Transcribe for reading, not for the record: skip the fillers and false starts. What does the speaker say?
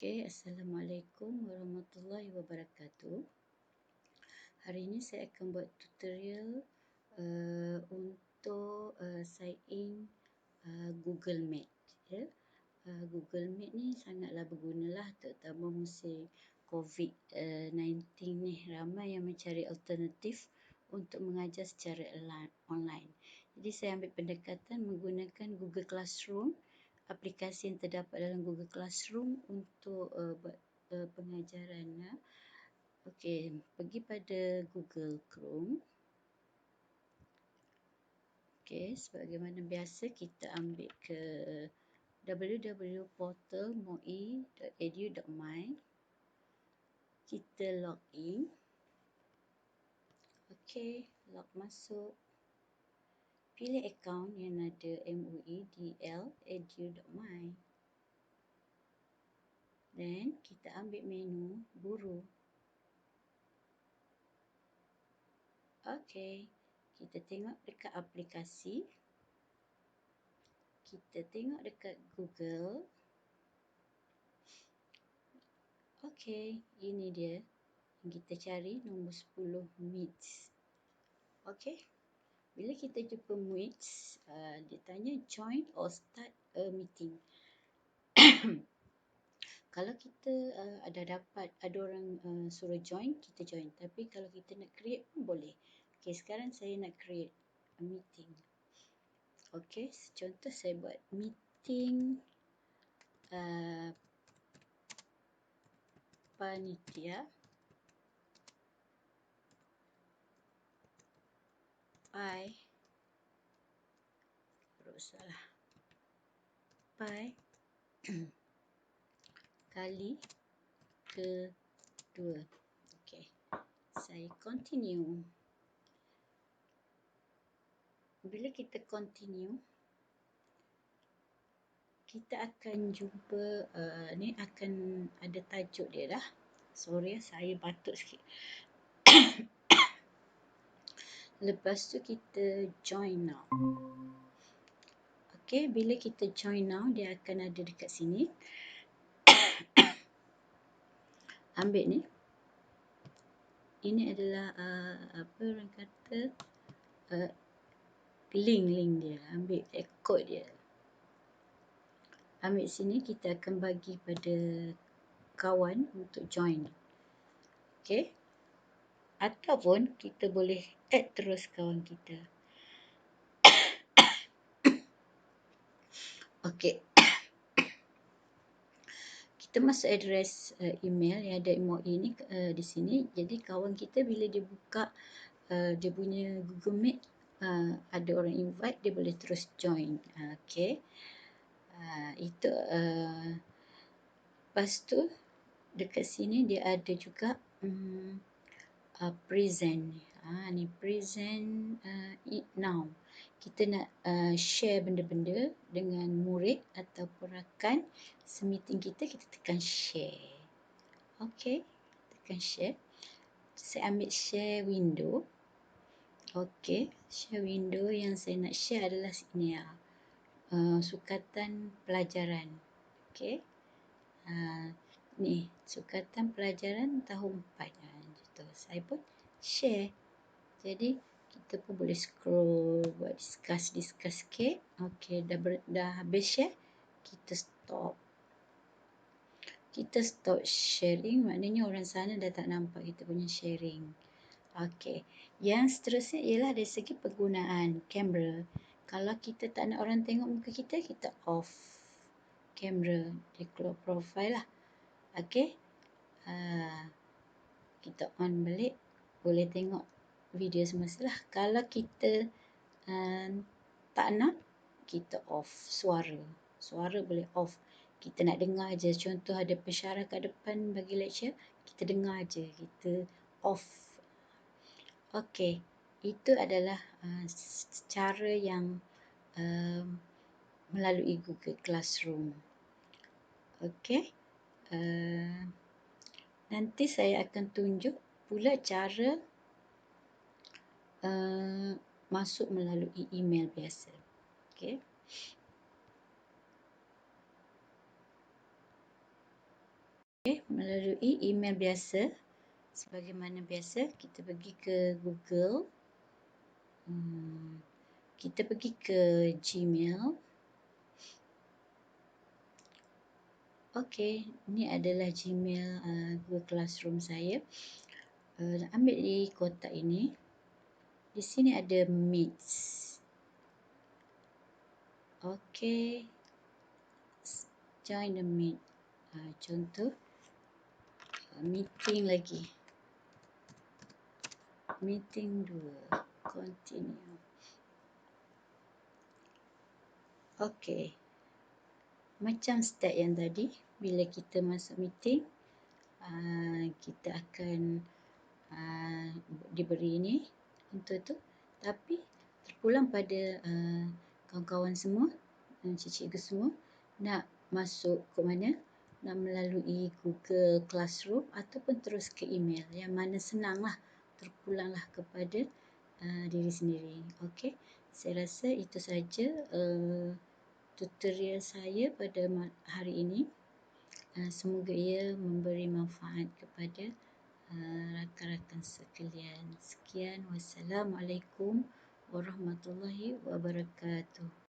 Okey, Assalamualaikum warahmatullahi wabarakatuh. Hari ini saya akan buat tutorial untuk sign in Google Meet. Ya. Google Meet ni sangatlah bergunalah, terutama musim COVID-19 ni. Ramai yang mencari alternatif untuk mengajar secara online. Jadi saya ambil pendekatan menggunakan Google Classroom, aplikasi yang terdapat dalam Google Classroom untuk buat pengajaran. Okey, pergi pada Google Chrome. Okey, sebagaimana biasa kita ambil ke www.portal.moi.edu.my. Kita log in. Okey, log masuk. Pilih akaun yang ada MUI.edu.my. Dan kita ambil menu guru. Okey, kita tengok dekat aplikasi. Kita tengok dekat Google. Okey, ini dia yang kita cari, nombor 10 Meet. Okey, bila kita jumpa Meet, dia tanya join or start a meeting. Kalau kita ada orang suruh join, kita join. Tapi kalau kita nak create pun boleh. Okey, sekarang saya nak create a meeting. Okey, contoh saya buat meeting panitia. Pi kali kedua. Okey, saya continue. Bila kita continue, kita akan jumpa ni akan ada tajuk dia dah. Sorry, saya batuk sikit. Lepas tu kita join now. Okey, bila kita join now, dia akan ada dekat sini. Ambil ni. Ini adalah apa orang kata link dia. Ambil kod dia. Ambil sini, kita akan bagi pada kawan untuk join. Okey. Ataupun kita boleh add terus kawan kita. Okey. Kita masuk address email yang ada MOE ni di sini. Jadi kawan kita bila dia buka dia punya Google Meet, ada orang invite, dia boleh terus join. Okey. Itu lepas tu dekat sini dia ada juga present. Ni present it now. Kita nak share benda-benda dengan murid ataupun rakan semeeting kita, kita tekan share. Okey, tekan share. Saya ambil share window. Okey, share window yang saya nak share adalah sini ya. Sukatan pelajaran. Okey. Ni sukatan pelajaran tahun 4. Gitu. Saya pun share. Jadi kita pun boleh scroll, buat discuss sikit. Okey, dah habis share, kita stop. Kita stop sharing, maknanya orang sana dah tak nampak kita punya sharing. Okey, yang seterusnya ialah dari segi penggunaan kamera. Kalau kita tak nak orang tengok muka kita, kita off kamera. Dia keluar profile lah. Okey, kita on balik, boleh tengok video semasa lah. Kalau kita tak nak, kita off suara. Suara boleh off. Kita nak dengar je. Contoh ada pensyarah kat depan bagi lecture, kita dengar je. Kita off. Okey, itu adalah cara yang melalui Google Classroom. Okey. Nanti saya akan tunjuk pula cara masuk melalui email biasa. Okey. Melalui email biasa. Sebagaimana biasa, kita pergi ke Google. Kita pergi ke Gmail. Okey, ini adalah Gmail Google Classroom saya. Ambil di kotak ini. Di sini ada Meets. Okey. Join the Meet. Contoh meeting lagi. Meeting 2. Continue. Okey. Macam start yang tadi, bila kita masuk meeting, kita akan diberi ini untuk tu. Tapi terpulang pada kawan-kawan semua, cikgu semua nak masuk ke mana, nak melalui Google Classroom ataupun terus ke email. Yang mana senanglah, terpulanglah kepada diri sendiri. Okey, saya rasa itu saja tutorial saya pada hari ini. Semoga ia memberi manfaat kepada rakan-rakan sekalian. Sekian, wassalamualaikum warahmatullahi wabarakatuh.